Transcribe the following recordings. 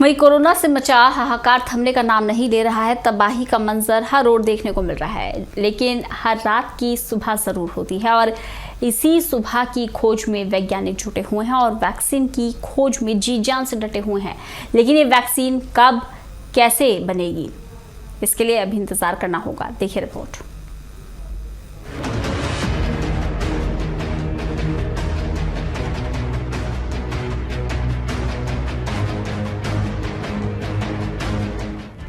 वहीं कोरोना से मचा हाहाकार थमने का नाम नहीं ले रहा है। तबाही का मंजर हर ओर देखने को मिल रहा है, लेकिन हर रात की सुबह जरूर होती है और इसी सुबह की खोज में वैज्ञानिक जुटे हुए हैं और वैक्सीन की खोज में जी जान से डटे हुए हैं। लेकिन ये वैक्सीन कब कैसे बनेगी, इसके लिए अभी इंतजार करना होगा। देखिए रिपोर्ट।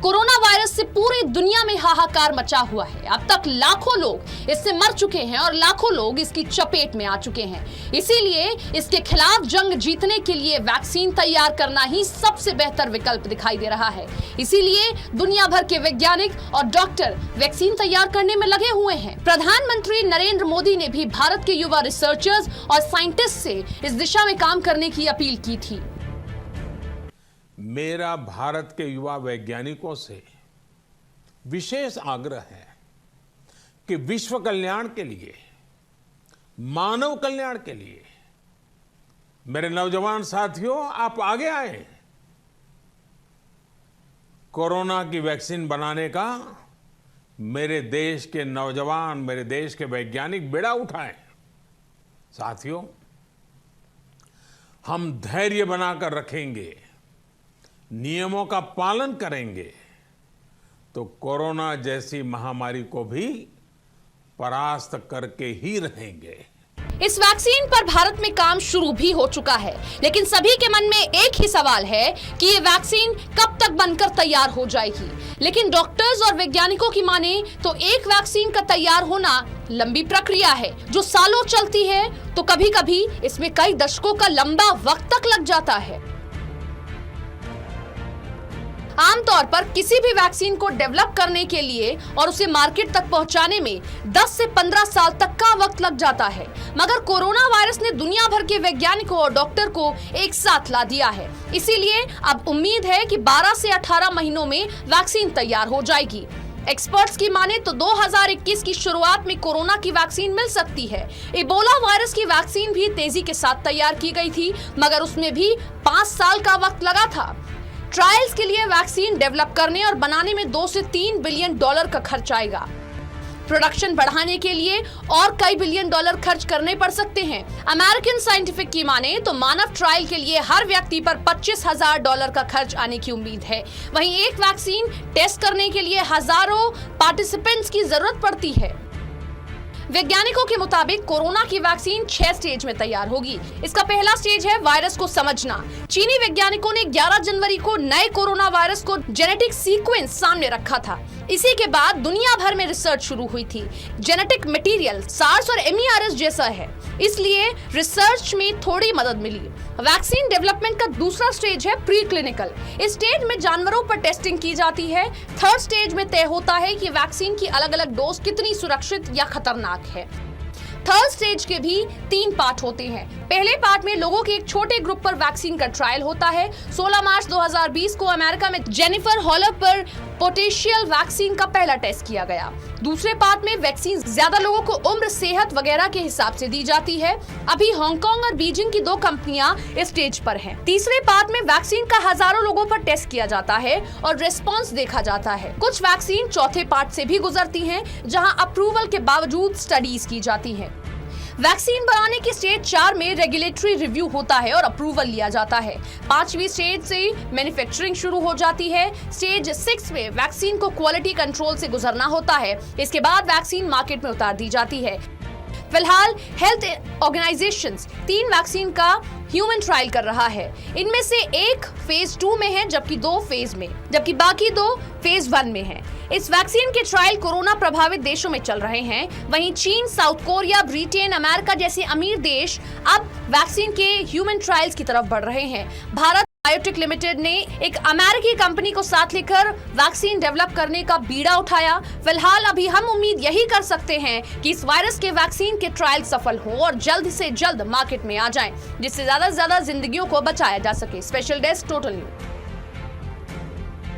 कोरोना वायरस से पूरी दुनिया में हाहाकार मचा हुआ है। अब तक लाखों लोग इससे मर चुके हैं और लाखों लोग इसकी चपेट में आ चुके हैं। इसीलिए इसके खिलाफ जंग जीतने के लिए वैक्सीन तैयार करना ही सबसे बेहतर विकल्प दिखाई दे रहा है। इसीलिए दुनिया भर के वैज्ञानिक और डॉक्टर वैक्सीन तैयार करने में लगे हुए हैं। प्रधानमंत्री नरेंद्र मोदी ने भी भारत के युवा रिसर्चर्स और साइंटिस्ट से इस दिशा में काम करने की अपील की थी। मेरा भारत के युवा वैज्ञानिकों से विशेष आग्रह है कि विश्व कल्याण के लिए, मानव कल्याण के लिए मेरे नौजवान साथियों, आप आगे आए। कोरोना की वैक्सीन बनाने का मेरे देश के नौजवान, मेरे देश के वैज्ञानिक बेड़ा उठाएं। साथियों, हम धैर्य बनाकर रखेंगे, नियमों का पालन करेंगे तो कोरोना जैसी महामारी को भी परास्त करके ही रहेंगे। इस वैक्सीन पर भारत में काम शुरू भी हो चुका है, लेकिन सभी के मन में एक ही सवाल है कि ये वैक्सीन कब तक बनकर तैयार हो जाएगी। लेकिन डॉक्टर्स और वैज्ञानिकों की माने तो एक वैक्सीन का तैयार होना लंबी प्रक्रिया है जो सालों चलती है, तो कभी-कभी इसमें कई दशकों का लंबा वक्त तक लग जाता है। आमतौर पर किसी भी वैक्सीन को डेवलप करने के लिए और उसे मार्केट तक पहुंचाने में 10 से 15 साल तक का वक्त लग जाता है। मगर कोरोना वायरस ने दुनिया भर के वैज्ञानिकों और डॉक्टर को एक साथ ला दिया है। इसीलिए अब उम्मीद है कि 12 से 18 महीनों में वैक्सीन तैयार हो जाएगी। एक्सपर्ट्स की माने तो 2021 की शुरुआत में कोरोना की वैक्सीन मिल सकती है। इबोला वायरस की वैक्सीन भी तेजी के साथ तैयार की गई थी, मगर उसमें भी 5 साल का वक्त लगा था। ट्रायल्स के लिए वैक्सीन डेवलप करने और बनाने में 2 से 3 बिलियन डॉलर का खर्च आएगा। प्रोडक्शन बढ़ाने के लिए और कई बिलियन डॉलर खर्च करने पड़ सकते हैं। अमेरिकन साइंटिफिक की माने तो मानव ट्रायल के लिए हर व्यक्ति पर $25,000 का खर्च आने की उम्मीद है। वहीं एक वैक्सीन टेस्ट करने के लिए हजारों पार्टिसिपेंट्स की जरूरत पड़ती है। वैज्ञानिकों के मुताबिक कोरोना की वैक्सीन 6 स्टेज में तैयार होगी। इसका पहला स्टेज है वायरस को समझना। चीनी वैज्ञानिकों ने 11 जनवरी को नए कोरोना वायरस को जेनेटिक सीक्वेंस सामने रखा था। इसी के बाद दुनिया भर में रिसर्च शुरू हुई थी। जेनेटिक मटेरियल सार्स और MERS जैसा है, इसलिए रिसर्च में थोड़ी मदद मिली। वैक्सीन डेवलपमेंट का दूसरा स्टेज है प्री क्लिनिकल। इस स्टेज में जानवरों पर टेस्टिंग की जाती है। थर्ड स्टेज में तय होता है कि वैक्सीन की अलग-अलग डोज कितनी सुरक्षित या खतरनाक है। थर्ड स्टेज के भी 3 पार्ट होते हैं। पहले पार्ट में लोगों के एक छोटे ग्रुप पर वैक्सीन का ट्रायल होता है। 16 मार्च 2020 को अमेरिका में जेनिफर हॉलर पर पोटेंशियल वैक्सीन का पहला टेस्ट किया गया। दूसरे पार्ट में वैक्सीन ज्यादा लोगों को उम्र, सेहत वगैरह के हिसाब से दी जाती है। अभी हांगकांग और बीजिंग की 2 कंपनियां इस स्टेज पर हैं। तीसरे पार्ट में वैक्सीन का हजारों लोगों पर टेस्ट किया जाता है और रिस्पॉन्स देखा जाता है। कुछ वैक्सीन चौथे पार्ट से भी गुजरती हैं, जहां अप्रूवल के बावजूद स्टडीज की जाती है। वैक्सीन बनाने की स्टेज 4 में रेगुलेटरी रिव्यू होता है और अप्रूवल लिया जाता है। 5वीं स्टेज से मैन्युफैक्चरिंग शुरू हो जाती है। स्टेज 6 में वैक्सीन को क्वालिटी कंट्रोल से गुजरना होता है। इसके बाद वैक्सीन मार्केट में उतार दी जाती है। फिलहाल हेल्थ ऑर्गेनाइजेशंस 3 वैक्सीन का ह्यूमन ट्रायल कर रहा है। इनमें से एक फेज 2 में है, जबकि बाकी 2 फेज 1 में है। इस वैक्सीन के ट्रायल कोरोना प्रभावित देशों में चल रहे हैं। वहीं चीन, साउथ कोरिया, ब्रिटेन, अमेरिका जैसे अमीर देश अब वैक्सीन के ह्यूमन ट्रायल्स की तरफ बढ़ रहे हैं। भारत बायोटेक लिमिटेड ने एक अमेरिकी कंपनी को साथ लेकर वैक्सीन डेवलप करने का बीड़ा उठाया। फिलहाल अभी हम उम्मीद यही कर सकते हैं कि इस वायरस के वैक्सीन के ट्रायल सफल हो और जल्द से जल्द मार्केट में आ जाएं, जिससे ज्यादा से ज्यादा जिंदगियों को बचाया जा सके। Special desk, total news.